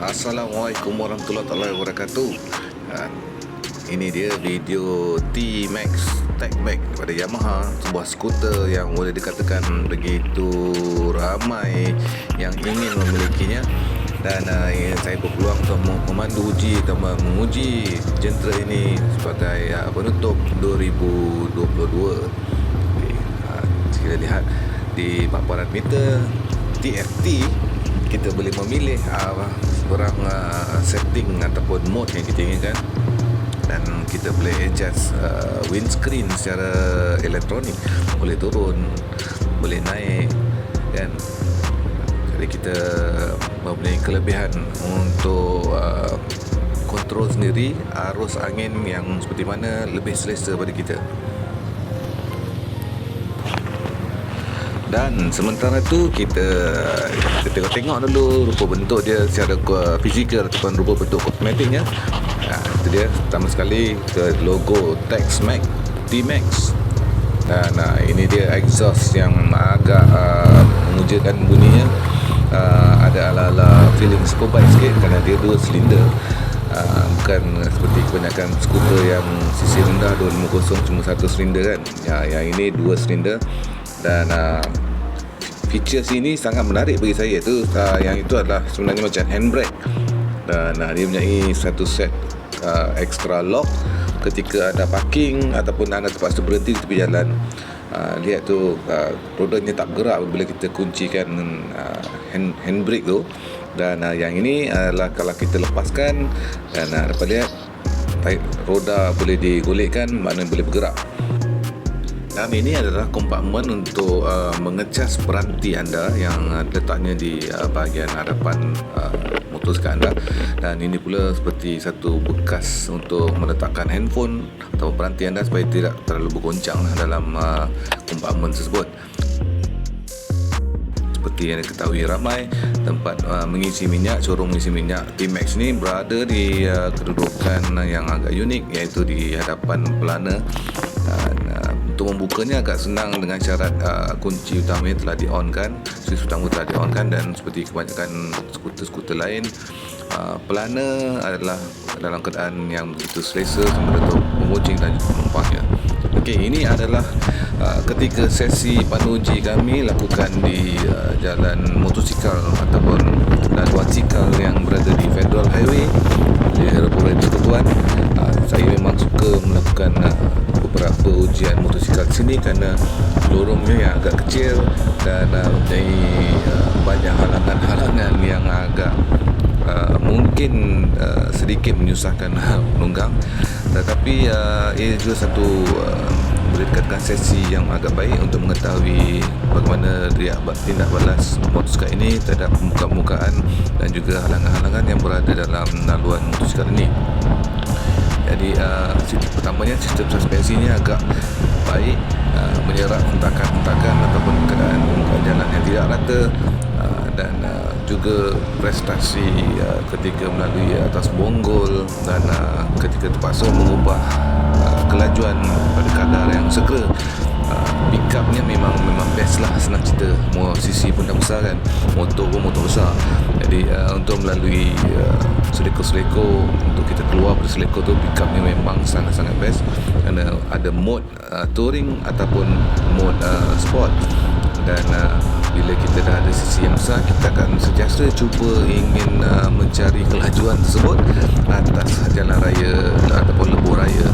Assalamualaikum warahmatullahi wabarakatuh. Ha, Ini dia video T-Max Tech-Bike daripada Yamaha, sebuah skuter yang boleh dikatakan begitu ramai yang ingin memilikinya. Dan saya berpeluang untuk memandu uji atau menguji jentera ini sebagai penutup 2022. Kita lihat di paparan meter TFT, kita boleh memilih sebarang setting ataupun mode yang kita inginkan, dan kita boleh adjust windscreen secara elektronik, boleh turun, boleh naik, kan. Jadi kita mempunyai kelebihan untuk kontrol sendiri arus angin yang seperti mana lebih selesa pada kita. Dan sementara tu kita tengok dulu rupa bentuk dia secara fizikal ataupun rupa bentuk kosmetiknya. Itu dia, pertama sekali ke logo T-Max. Dan ini dia exhaust yang agak mengujakan bunyinya. Ada ala-ala feeling superbike sikit kerana dia 2 silinder. Bukan seperti kebanyakan skuter yang sisi rendah 250 cuma 1 silinder kan. Yang ini 2 silinder. Dan features ini sangat menarik bagi saya tu. Yang itu adalah sebenarnya macam handbrake. Dan dia mempunyai satu set extra lock ketika anda parking ataupun anda terpaksa berhenti di tepi jalan. Lihat tu, rodanya tak bergerak bila kita kuncikan handbrake tu. Dan yang ini adalah kalau kita lepaskan, dan dapat lihat roda boleh digolekkan, maknanya boleh bergerak. Dan ini adalah kompartmen untuk mengecas peranti anda yang letaknya di bahagian hadapan motosikal anda. Dan ini pula seperti satu bekas untuk meletakkan handphone atau peranti anda supaya tidak terlalu bergoncang dalam kompartmen tersebut. Seperti yang diketahui ramai, tempat mengisi minyak, showroom mengisi minyak T-Max ni berada di kedudukan yang agak unik, iaitu di hadapan pelana. Untuk membukanya agak senang dengan syarat kunci utamanya telah di-on-kan, switch utama telah di-on-kan. Dan seperti kebanyakan skuter-skuter lain, pelana adalah dalam keadaan yang begitu selesa sama untuk penguncing dan penumpangnya. Okey, ini adalah ketika sesi panuji kami lakukan di jalan motosikal ataupun laluan sikal yang berada di Federal Highway di Aeroport Persekutuan. Saya memang suka melakukan beberapa ujian motosikal di sini kerana lorongnya yang agak kecil dan mempunyai banyak halangan-halangan yang agak mungkin sedikit menyusahkan penunggang, tetapi ia juga satu boleh dikatakan sesi yang agak baik untuk mengetahui bagaimana tindak balas motosikal ini terhadap permukaan dan juga halangan-halangan yang berada dalam laluan motosikal ini. Jadi pertamanya sistem suspensinya agak baik, menyerap hentakan-hentakan ataupun keadaan jalan yang tidak rata, dan juga prestasi ketika melalui atas bonggol dan ketika terpaksa mengubah kelajuan pada kadar yang segera. Pick upnya memang best lah, senang cerita. Sisi pun dah besar kan, motor pun motor besar. Jadi untuk melalui seleko-seleko, untuk kita keluar dari seleko tu, pick upnya memang sangat-sangat best. Kerana ada mode touring ataupun mode sport. Dan bila kita dah ada sisi yang besar, kita akan sentiasa cuba ingin mencari kelajuan tersebut atas jalan raya ataupun lebuh raya.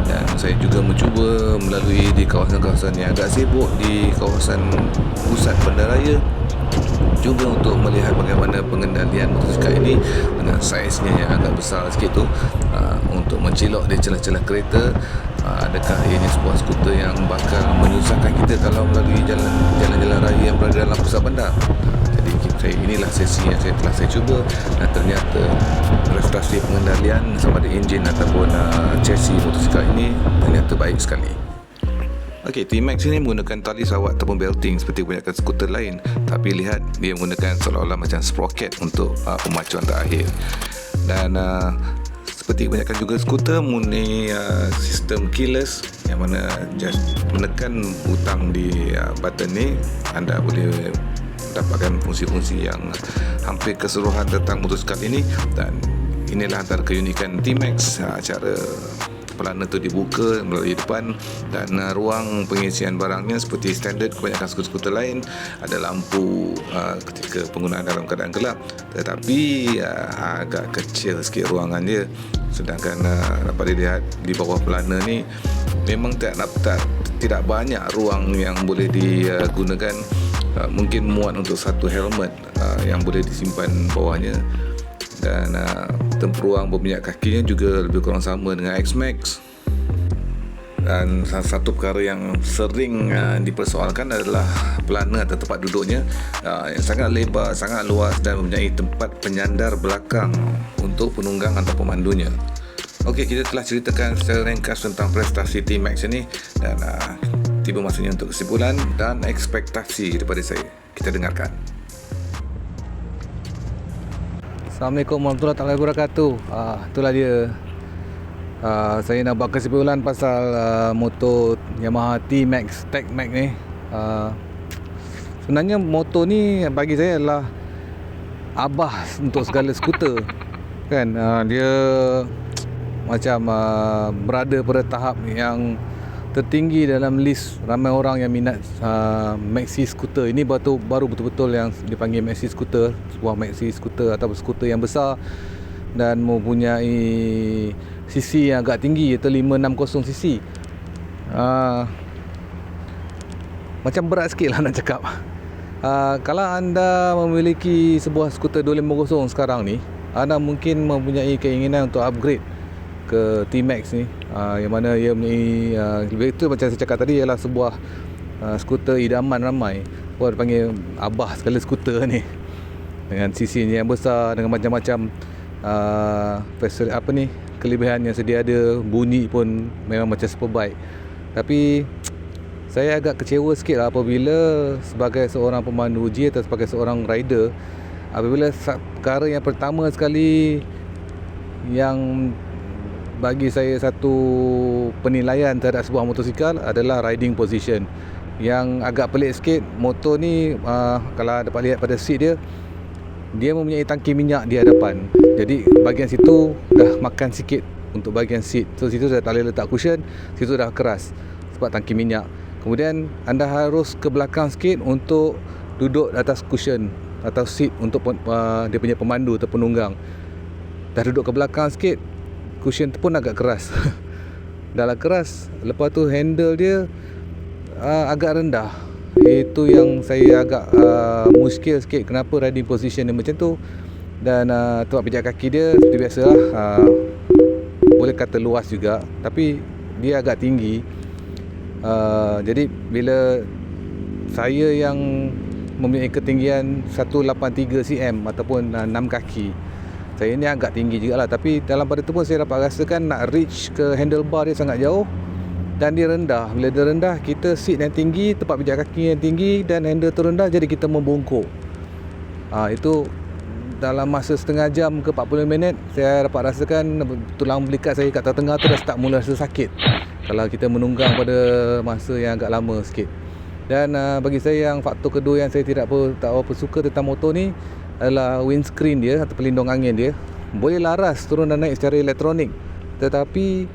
Dan saya juga mencuba melalui di kawasan-kawasan yang agak sibuk di kawasan pusat bandaraya, juga untuk melihat bagaimana pengendalian motosikal ini dengan saiznya yang agak besar sikit tu, untuk mencilok di celah-celah kereta. Adakah ianya sebuah skuter yang bakal menyusahkan kita kalau melalui jalan-jalan raya yang berada dalam pusat bandar. Jadi inilah sesi yang telah saya cuba, dan ternyata prestasi pengendalian sama ada enjin ataupun chassis motosikal ini ternyata baik sekali. Okey, T-Max ini menggunakan tali sawat ataupun belting seperti kebanyakan skuter lain, tapi lihat dia menggunakan seolah-olah macam sprocket untuk pemacuan terakhir. Dan seperti kebanyakan juga skuter mempunyai sistem keyless, yang mana just menekan butang di button ni, anda boleh dapatkan fungsi-fungsi yang hampir keseluruhan tentang motosikal ini. Dan inilah antara keunikan T-Max, cara pelana tu dibuka melalui depan, dan ruang pengisian barangnya seperti standard kebanyakan skuter-skuter lain, ada lampu ketika penggunaan dalam keadaan gelap, tetapi agak kecil sikit ruangan dia. Sedangkan dapat dilihat di bawah pelana ni memang tidak banyak ruang yang boleh digunakan. Mungkin muat untuk satu helmet yang boleh disimpan bawahnya, dan temperuang berminyak kakinya juga lebih kurang sama dengan X-Max. Dan salah satu perkara yang sering dipersoalkan adalah pelana atau tempat duduknya yang sangat lebar, sangat luas dan mempunyai tempat penyandar belakang untuk penunggang atau pemandunya. Okey, kita telah ceritakan secara ringkas tentang prestasi T-Max ini, dan tiba masanya untuk kesimpulan dan ekspektasi daripada saya. Kita dengarkan. Assalamualaikum warahmatullahi wabarakatuh. Itulah dia. Saya nak buat kesimpulan pasal motor Yamaha T-Max Tech Max ni. Sebenarnya motor ni bagi saya adalah abah untuk segala skuter. Kan? Dia macam berada pada tahap yang tertinggi dalam list ramai orang yang minat maxi scooter. Ini baru betul-betul yang dipanggil maxi scooter, sebuah maxi scooter atau skuter yang besar dan mempunyai cc yang agak tinggi, iaitu 560 cc. Macam berat sikit lah nak cakap. Kalau anda memiliki sebuah skuter 250 sekarang ni, anda mungkin mempunyai keinginan untuk upgrade ke T-Max ni, yang mana ia mempunyai itu macam saya cakap tadi, ialah sebuah skuter idaman ramai. Orang panggil abah segala skuter ni, dengan cc yang besar, dengan macam-macam kelebihan yang sedia ada. Bunyi pun memang macam superbike. Tapi saya agak kecewa sikit lah apabila sebagai seorang pemandu uji atau sebagai seorang rider, apabila perkara yang pertama sekali yang bagi saya satu penilaian terhadap sebuah motosikal adalah riding position. Yang agak pelik sikit, motor ni kalau dapat lihat pada seat dia, dia mempunyai tangki minyak di hadapan. Jadi bahagian situ dah makan sikit untuk bahagian seat. So situ dah tak boleh letak cushion, situ dah keras sebab tangki minyak. Kemudian anda harus ke belakang sikit untuk duduk atas cushion atau seat untuk dia punya pemandu atau penunggang. Dah duduk ke belakang sikit, cushion tu pun agak keras. Dah lah keras, lepas tu handle dia agak rendah. Itu yang saya agak muskil sikit, kenapa riding position dia macam tu. Dan tempat pijak kaki dia seperti biasa lah, boleh kata luas juga, tapi dia agak tinggi. Jadi bila saya yang mempunyai ketinggian 183 cm ataupun 6 kaki, saya ni agak tinggi juga lah. Tapi dalam pada tu pun saya dapat rasakan nak reach ke handlebar dia sangat jauh, dan dia rendah. Bila dia rendah, kita seat yang tinggi, tempat pijak kaki yang tinggi, dan handle tu rendah, jadi kita membungkuk. Itu dalam masa setengah jam ke 40 minit, saya dapat rasakan tulang belikat saya kat tengah tu dah start mula rasa sakit kalau kita menunggang pada masa yang agak lama sikit. Dan bagi saya, yang faktor kedua yang saya tak apa suka tentang motor ni adalah windscreen dia atau pelindung angin dia. Boleh laras turun dan naik secara elektronik, tetapi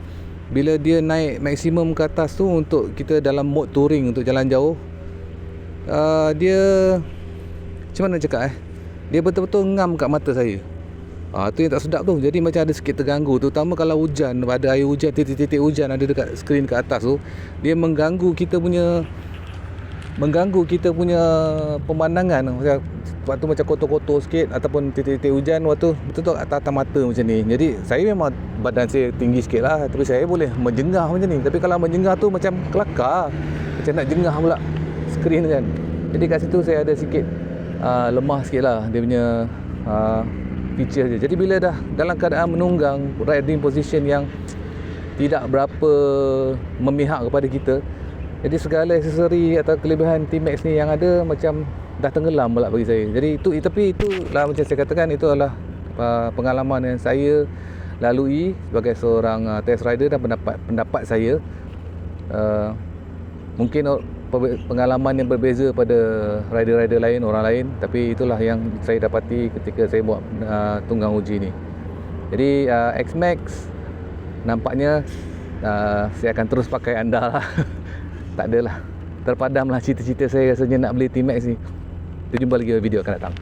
bila dia naik maksimum ke atas tu untuk kita dalam mode touring untuk jalan jauh, dia macam mana nak cakap dia betul-betul ngam kat mata saya. Tu yang tak sedap tu. Jadi macam ada sikit terganggu, terutama kalau hujan, ada air hujan, titik-titik hujan ada dekat skrin kat atas tu, dia mengganggu kita punya pemandangan. Waktu macam kotor-kotor sikit ataupun titik-titik hujan, waktu betul-betul atas mata macam ni. Jadi saya memang badan saya tinggi sikit lah, tapi saya boleh menjengah macam ni. Tapi kalau menjengah tu macam kelakar, macam nak jengah pula skrin kan. Jadi kat situ saya ada sikit lemah sikit lah dia punya feature dia. Jadi bila dah dalam keadaan menunggang, riding position yang tidak berapa memihak kepada kita, jadi segala aksesori atau kelebihan T-Max ni yang ada macam dah tenggelam pula bagi saya. Jadi tapi itulah macam saya katakan, itu adalah pengalaman yang saya lalui sebagai seorang test rider, dan pendapat saya. Mungkin pengalaman yang berbeza pada rider-rider lain, orang lain. Tapi itulah yang saya dapati ketika saya buat tunggang uji ni. Jadi X-Max nampaknya saya akan terus pakai anda lah. Tak adalah, terpadamlah cita-cita saya rasanya nak beli T-Max ni. Kita jumpa lagi video akan datang.